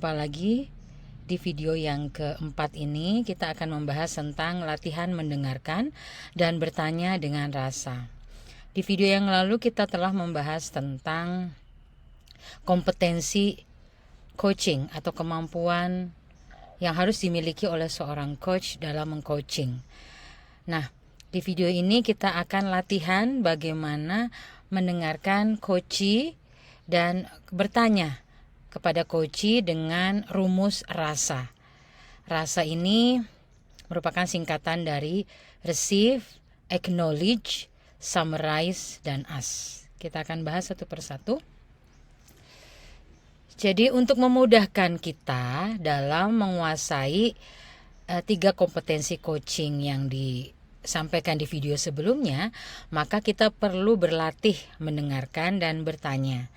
Jumpa lagi di video yang keempat ini. Kita akan membahas tentang latihan mendengarkan dan bertanya dengan rasa. Di video yang lalu kita telah membahas tentang kompetensi coaching atau kemampuan yang harus dimiliki oleh seorang coach dalam mengcoaching. Nah, di video ini kita akan latihan bagaimana mendengarkan coachee dan bertanya kepada coachee dengan rumus rasa. Rasa ini merupakan singkatan dari receive, acknowledge, summarize, dan ask. Kita akan bahas satu persatu. Jadi untuk memudahkan kita dalam menguasai 3 kompetensi coaching yang disampaikan di video sebelumnya, maka kita perlu berlatih mendengarkan dan bertanya.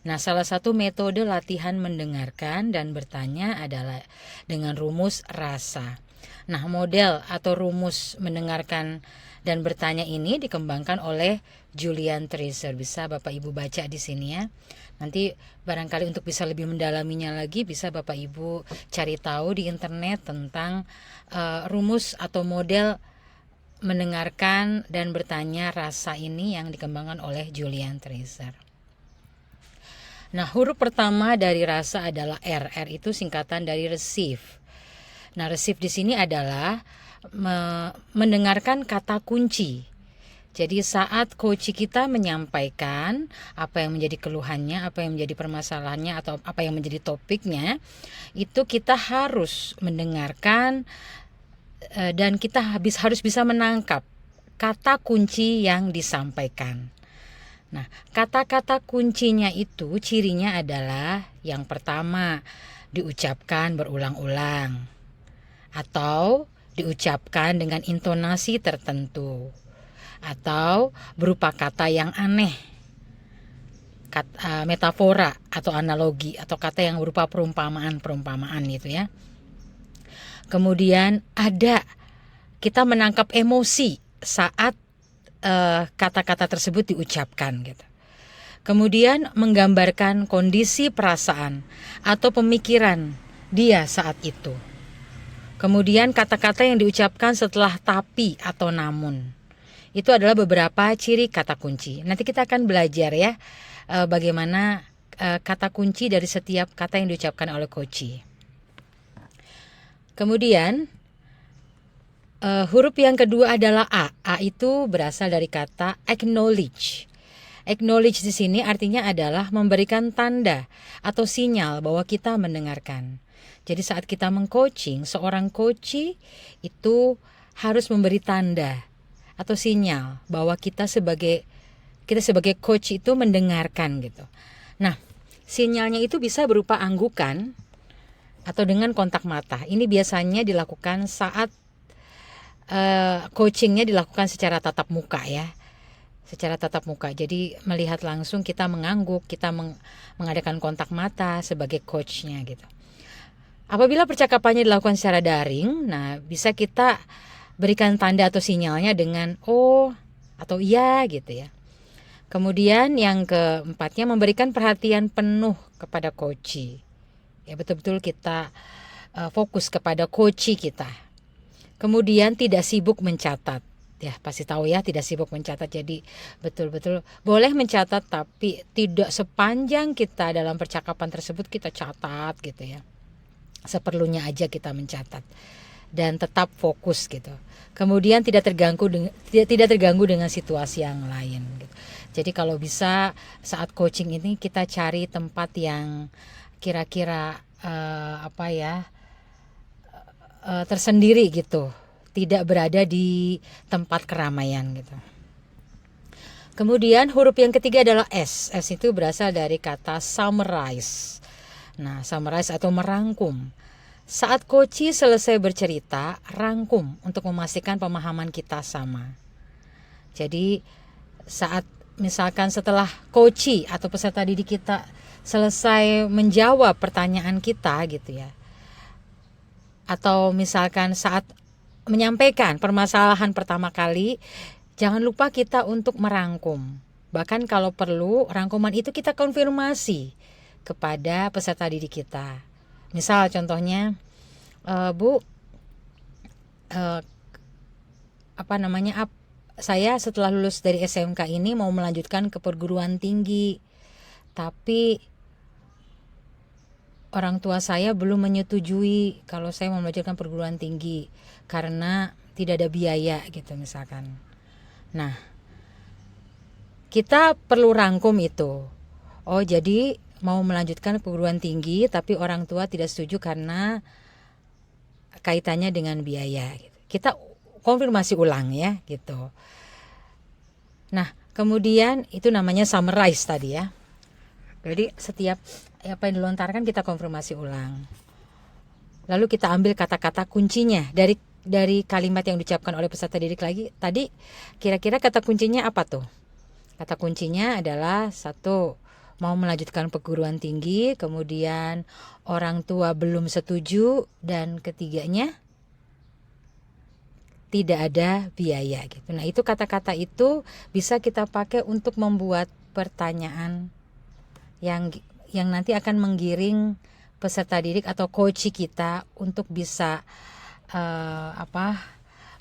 Nah, salah satu metode latihan mendengarkan dan bertanya adalah dengan rumus rasa. Nah, model atau rumus mendengarkan dan bertanya ini dikembangkan oleh Julian Treasure. Bisa Bapak Ibu baca di sini ya. Nanti barangkali untuk bisa lebih mendalaminya lagi bisa Bapak Ibu cari tahu di internet tentang rumus atau model mendengarkan dan bertanya rasa ini yang dikembangkan oleh Julian Treasure. Nah, huruf pertama dari rasa adalah R. R itu singkatan dari receive. Nah, receive di sini adalah mendengarkan kata kunci. Jadi saat coach kita menyampaikan apa yang menjadi keluhannya, apa yang menjadi permasalahannya atau apa yang menjadi topiknya, itu kita harus mendengarkan dan kita harus bisa menangkap kata kunci yang disampaikan. Nah, kata-kata kuncinya itu cirinya adalah yang pertama diucapkan berulang-ulang atau diucapkan dengan intonasi tertentu atau berupa kata yang aneh, metafora atau analogi atau kata yang berupa perumpamaan gitu ya. Kemudian kita menangkap emosi saat kata-kata tersebut diucapkan gitu. Kemudian menggambarkan kondisi perasaan atau pemikiran dia saat itu. Kemudian kata-kata yang diucapkan setelah tapi atau namun. Itu adalah beberapa ciri kata kunci. Nanti kita akan belajar ya bagaimana kata kunci dari setiap kata yang diucapkan oleh coachee. Kemudian huruf yang kedua adalah A. A itu berasal dari kata acknowledge. Acknowledge di sini artinya adalah memberikan tanda atau sinyal bahwa kita mendengarkan. Jadi saat kita mengcoaching, seorang coachee itu harus memberi tanda atau sinyal bahwa kita sebagai coach itu mendengarkan gitu. Nah, sinyalnya itu bisa berupa anggukan atau dengan kontak mata. Ini biasanya dilakukan saat coachingnya dilakukan secara tatap muka ya, secara tatap muka. Jadi melihat langsung, kita mengangguk, kita mengadakan kontak mata sebagai coachnya gitu. Apabila percakapannya dilakukan secara daring, nah bisa kita berikan tanda atau sinyalnya dengan oh atau iya gitu ya. Kemudian yang keempatnya memberikan perhatian penuh kepada coachee. Ya, betul-betul kita fokus kepada coachee kita. Kemudian tidak sibuk mencatat. Ya, pasti tahu ya, tidak sibuk mencatat. Jadi betul-betul boleh mencatat, tapi tidak sepanjang kita dalam percakapan tersebut kita catat gitu ya. Seperlunya aja kita mencatat dan tetap fokus gitu. Kemudian tidak terganggu dengan situasi yang lain gitu. Jadi kalau bisa saat coaching ini kita cari tempat yang kira-kira tersendiri gitu, tidak berada di tempat keramaian gitu. Kemudian huruf yang ketiga adalah S. S itu berasal dari kata summarize. Nah, summarize atau merangkum. Saat coachee selesai bercerita, rangkum untuk memastikan pemahaman kita sama. Jadi saat misalkan setelah coachee atau peserta didik kita selesai menjawab pertanyaan kita gitu ya, atau misalkan saat menyampaikan permasalahan pertama kali, jangan lupa kita untuk merangkum. Bahkan kalau perlu, rangkuman itu kita konfirmasi kepada peserta didik kita. Misal contohnya, Bu, eh, saya setelah lulus dari SMK ini mau melanjutkan ke perguruan tinggi, tapi orang tua saya belum menyetujui kalau saya mau melanjutkan perguruan tinggi karena tidak ada biaya gitu misalkan. Nah, kita perlu rangkum itu. Oh, jadi mau melanjutkan perguruan tinggi tapi orang tua tidak setuju karena kaitannya dengan biaya gitu. Kita konfirmasi ulang ya gitu. Nah, kemudian itu namanya summarize tadi ya. Jadi setiap apa yang dilontarkan kita konfirmasi ulang. Lalu kita ambil kata-kata kuncinya dari kalimat yang diucapkan oleh peserta didik lagi. Tadi kira-kira kata kuncinya apa tuh? Kata kuncinya adalah satu, mau melanjutkan perguruan tinggi, kemudian orang tua belum setuju, dan ketiganya tidak ada biaya gitu. Nah, itu kata-kata itu bisa kita pakai untuk membuat pertanyaan yang nanti akan menggiring peserta didik atau coach kita untuk bisa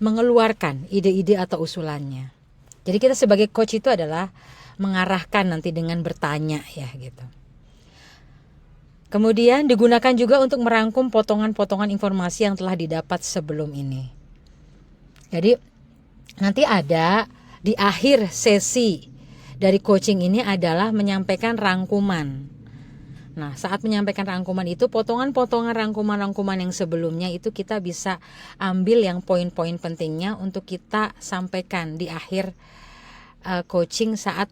mengeluarkan ide-ide atau usulannya. Jadi kita sebagai coach itu adalah mengarahkan nanti dengan bertanya ya gitu. Kemudian digunakan juga untuk merangkum potongan-potongan informasi yang telah didapat sebelum ini. Jadi nanti ada di akhir sesi dari coaching ini adalah menyampaikan rangkuman. Nah, saat menyampaikan rangkuman itu, potongan-potongan rangkuman-rangkuman yang sebelumnya itu kita bisa ambil yang poin-poin pentingnya untuk kita sampaikan di akhir coaching saat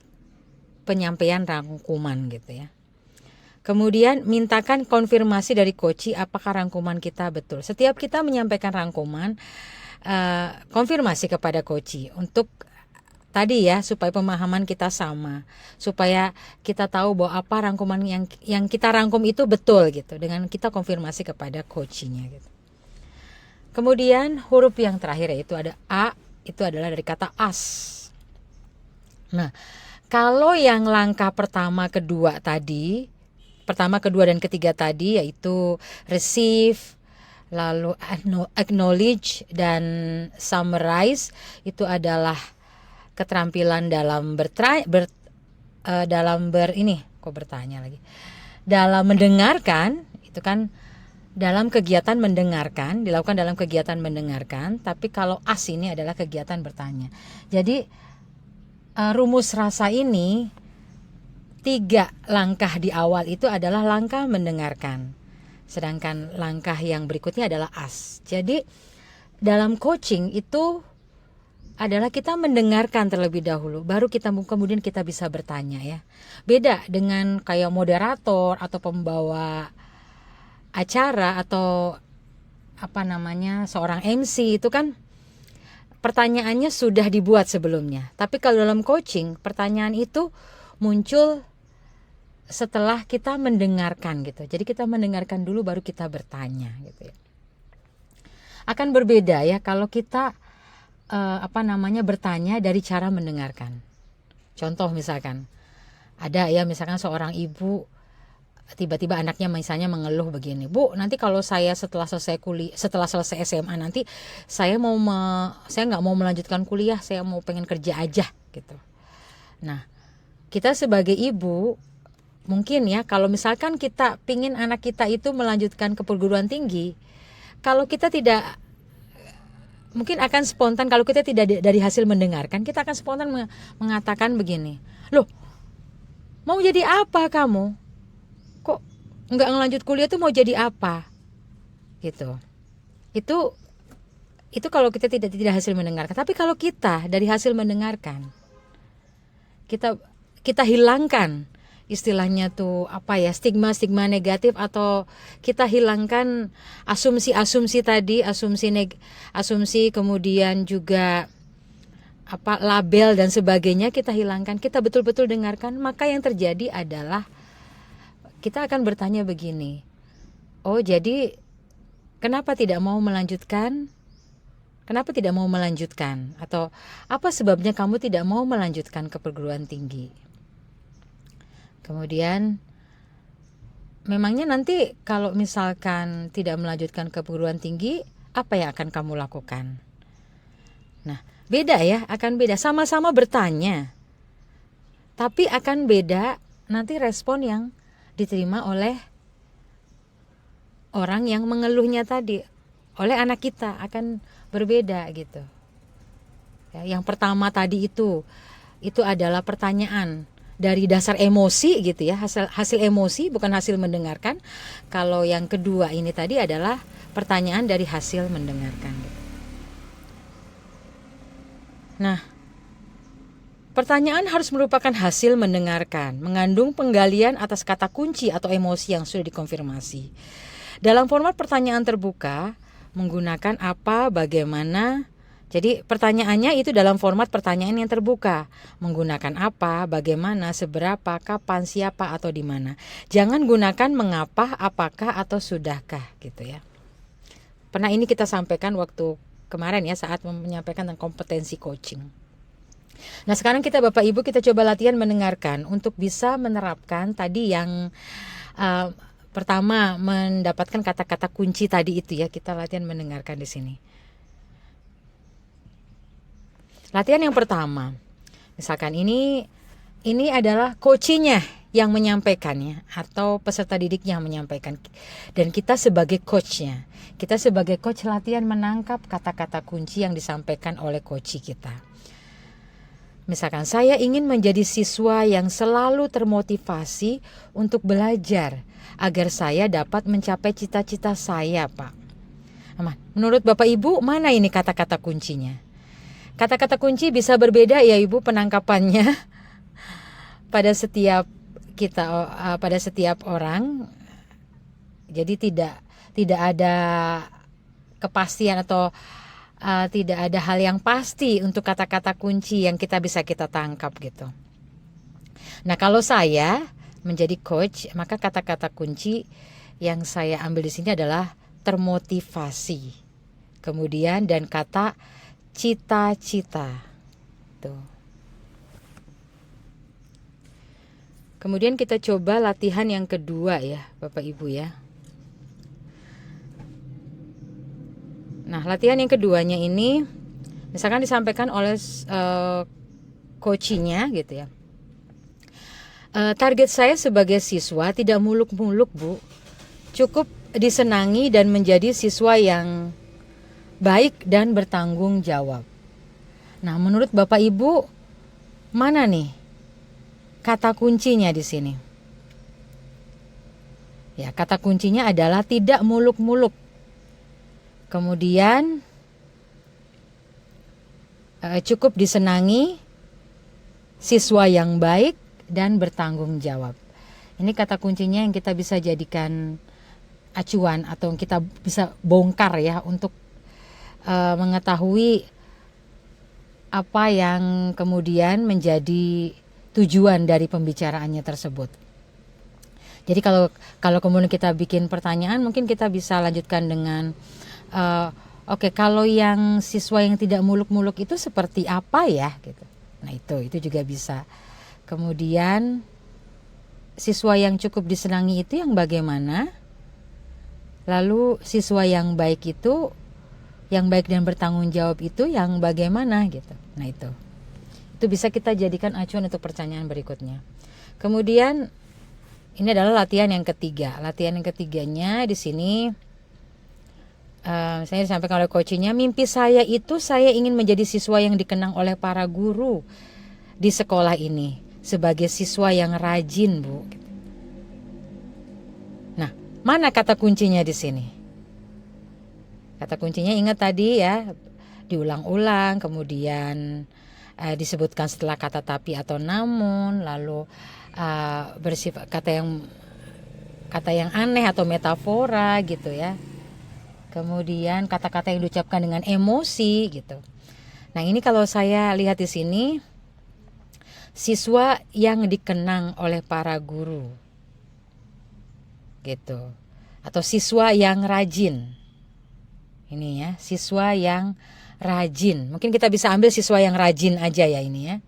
penyampaian rangkuman gitu ya. Kemudian mintakan konfirmasi dari coach apakah rangkuman kita betul. Setiap kita menyampaikan rangkuman, konfirmasi kepada coach untuk tadi ya, supaya pemahaman kita sama, supaya kita tahu bahwa apa rangkuman yang kita rangkum itu betul gitu, dengan kita konfirmasi kepada coachnya gitu. Kemudian huruf yang terakhir yaitu ada A, itu adalah dari kata as. Nah, kalau yang langkah pertama, kedua, dan ketiga tadi yaitu receive, lalu acknowledge dan summarize, itu adalah keterampilan dalam dalam mendengarkan. Itu kan dalam kegiatan mendengarkan, dilakukan dalam kegiatan mendengarkan, tapi kalau as ini adalah kegiatan bertanya. Jadi rumus rasa ini 3 langkah di awal itu adalah langkah mendengarkan, sedangkan langkah yang berikutnya adalah as. Jadi dalam coaching itu adalah kita mendengarkan terlebih dahulu, baru kemudian kita bisa bertanya ya. Beda dengan kayak moderator atau pembawa acara atau seorang MC, itu kan pertanyaannya sudah dibuat sebelumnya. Tapi kalau dalam coaching, pertanyaan itu muncul setelah kita mendengarkan gitu. Jadi kita mendengarkan dulu baru kita bertanya gitu ya. Akan berbeda ya kalau kita bertanya dari cara mendengarkan. Contoh misalkan ada ya, misalkan seorang ibu tiba-tiba anaknya misalnya mengeluh begini, Bu, nanti kalau saya setelah selesai SMA nanti saya nggak mau melanjutkan kuliah, saya mau pengen kerja aja gitu. Nah, kita sebagai ibu mungkin ya, kalau misalkan kita pingin anak kita itu melanjutkan ke perguruan tinggi, kalau kita tidak, mungkin akan spontan, kalau kita tidak dari hasil mendengarkan, kita akan spontan mengatakan begini, loh, mau jadi apa kamu? Kok nggak ngelanjut kuliah tuh mau jadi apa? Gitu. Itu kalau kita tidak hasil mendengarkan. Tapi kalau kita dari hasil mendengarkan, kita hilangkan istilahnya tuh stigma negatif, atau kita hilangkan asumsi tadi, asumsi kemudian juga label dan sebagainya, kita hilangkan, kita betul-betul dengarkan, maka yang terjadi adalah kita akan bertanya begini, oh jadi kenapa tidak mau melanjutkan, atau apa sebabnya kamu tidak mau melanjutkan ke perguruan tinggi. Kemudian memangnya nanti kalau misalkan tidak melanjutkan ke perguruan tinggi, apa yang akan kamu lakukan? Nah, beda ya, akan beda. Sama-sama bertanya, tapi akan beda nanti respon yang diterima oleh orang yang mengeluhnya tadi, oleh anak kita akan berbeda gitu. Ya, yang pertama tadi itu adalah pertanyaan dari dasar emosi gitu ya, hasil emosi, bukan hasil mendengarkan. Kalau yang kedua ini tadi adalah pertanyaan dari hasil mendengarkan gitu. Nah, pertanyaan harus merupakan hasil mendengarkan, mengandung penggalian atas kata kunci atau emosi yang sudah dikonfirmasi. Dalam format pertanyaan terbuka, menggunakan apa, bagaimana. Jadi pertanyaannya itu dalam format pertanyaan yang terbuka. Menggunakan apa, bagaimana, seberapa, kapan, siapa, atau di mana. Jangan gunakan mengapa, apakah, atau sudahkah gitu ya. Pernah ini kita sampaikan waktu kemarin ya, saat menyampaikan tentang kompetensi coaching. Nah, sekarang kita Bapak Ibu, kita coba latihan mendengarkan untuk bisa menerapkan tadi yang pertama, mendapatkan kata-kata kunci tadi itu ya. Kita latihan mendengarkan di sini. Latihan yang pertama, misalkan ini adalah coachnya yang menyampaikannya atau peserta didik yang menyampaikan, dan kita sebagai coachnya, kita sebagai coach latihan menangkap kata-kata kunci yang disampaikan oleh coach kita. Misalkan saya ingin menjadi siswa yang selalu termotivasi untuk belajar agar saya dapat mencapai cita-cita saya, Pak. Menurut Bapak Ibu, mana ini kata-kata kuncinya? Kata-kata kunci bisa berbeda ya Ibu penangkapannya pada setiap kita, pada setiap orang. Jadi tidak ada kepastian atau tidak ada hal yang pasti untuk kata-kata kunci yang kita tangkap gitu. Nah, kalau saya menjadi coach, maka kata-kata kunci yang saya ambil di sini adalah termotivasi. Kemudian dan kata cita-cita. Tuh. Kemudian kita coba latihan yang kedua ya, Bapak Ibu ya. Nah, latihan yang keduanya ini misalkan disampaikan oleh coachnya gitu ya. Target saya sebagai siswa tidak muluk-muluk, Bu. Cukup disenangi dan menjadi siswa yang baik dan bertanggung jawab. Nah, menurut Bapak Ibu, mana nih kata kuncinya di sini? Ya, kata kuncinya adalah tidak muluk-muluk. Kemudian cukup disenangi, siswa yang baik dan bertanggung jawab. Ini kata kuncinya yang kita bisa jadikan acuan atau yang kita bisa bongkar ya untuk mengetahui apa yang kemudian menjadi tujuan dari pembicaraannya tersebut. Jadi kalau kemudian kita bikin pertanyaan, mungkin kita bisa lanjutkan dengan oke, kalau yang siswa yang tidak muluk-muluk itu seperti apa ya gitu. Nah, itu juga bisa. Kemudian siswa yang cukup disenangi itu yang bagaimana? Lalu siswa yang baik itu, yang baik dan bertanggung jawab itu yang bagaimana gitu. Nah, itu bisa kita jadikan acuan untuk pertanyaan berikutnya. Kemudian ini adalah latihan yang ketiga. Latihan yang ketiganya di sini saya disampaikan oleh coachnya, mimpi saya itu saya ingin menjadi siswa yang dikenang oleh para guru di sekolah ini sebagai siswa yang rajin, Bu. Nah, mana kata kuncinya di sini? Kata kuncinya ingat tadi ya, diulang-ulang, kemudian disebutkan setelah kata tapi atau namun, lalu bersifat kata yang aneh atau metafora gitu ya. Kemudian kata-kata yang diucapkan dengan emosi gitu. Nah, ini kalau saya lihat di sini, siswa yang dikenang oleh para guru gitu, atau siswa yang rajin. Ini ya, siswa yang rajin. Mungkin kita bisa ambil siswa yang rajin aja ya ini ya.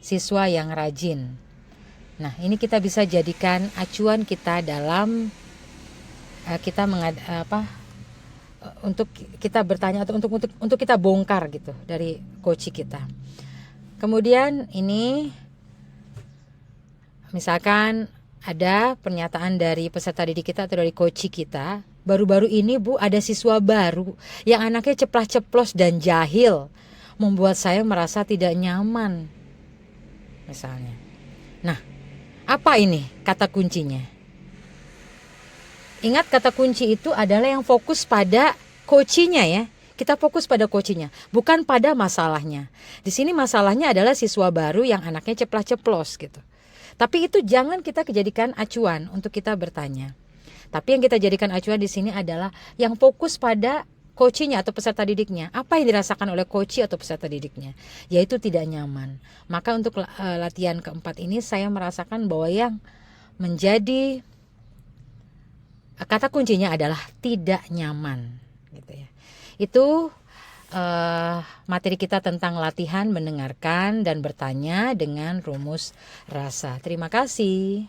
Siswa yang rajin. Nah, ini kita bisa jadikan acuan kita dalam kita untuk kita bertanya atau untuk kita bongkar gitu dari coach kita. Kemudian ini misalkan ada pernyataan dari peserta didik kita atau dari coach kita, baru-baru ini Bu ada siswa baru yang anaknya ceplas-ceplos dan jahil, membuat saya merasa tidak nyaman misalnya. Nah, apa ini kata kuncinya? Ingat, kata kunci itu adalah yang fokus pada coachnya ya. Kita fokus pada coachnya, bukan pada masalahnya. Di sini masalahnya adalah siswa baru yang anaknya ceplas-ceplos gitu. Tapi itu jangan kita jadikan acuan untuk kita bertanya. Tapi yang kita jadikan acuan di sini adalah yang fokus pada coachnya atau peserta didiknya. Apa yang dirasakan oleh coach atau peserta didiknya? Yaitu tidak nyaman. Maka untuk latihan keempat ini saya merasakan bahwa yang menjadi kata kuncinya adalah tidak nyaman, gitu ya. Itu materi kita tentang latihan mendengarkan dan bertanya dengan rumus rasa. Terima kasih.